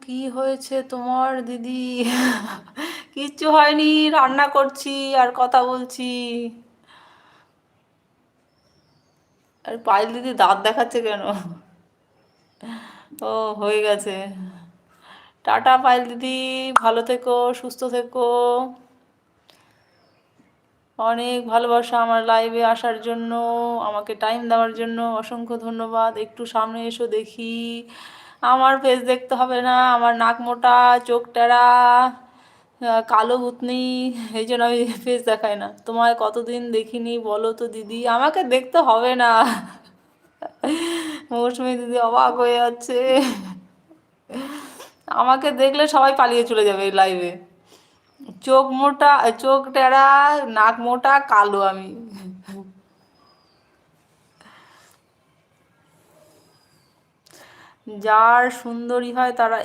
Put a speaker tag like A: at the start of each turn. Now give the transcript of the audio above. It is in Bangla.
A: কি হয়েছে তোমার দিদি? কিচ্ছু হয়নি, রান্না করছি আর কথা বলছি। আর পায়েল দিদি দাঁত দেখাচ্ছে কেন? ও, হয়ে গেছে। টাটা পায়েল দিদি, ভালো থেকো, সুস্থ থেকো। অনেক ভালোবাসা আমার লাইভে আসার জন্য, আমাকে টাইম দেওয়ার জন্য অসংখ্য ধন্যবাদ। একটু সামনে এসো দেখি। আমার ফেস দেখতে হবে না, আমার নাক মোটা, চোখ টেরা, কালো ভূতনি, এই জন্য আমি ফেস দেখাই না। তোমায় কতদিন দেখিনি বলো তো দিদি, আমাকে দেখতে হবে না। মৌসুমী দিদি অবাক হয়ে যাচ্ছে। আমাকে দেখলে সবাই পালিয়ে চলে যাবে এই লাইভে। চোখ মোটা, চোখ টেরা, নাক মোটা, কালো আমি। যার সুন্দরী হয় তারা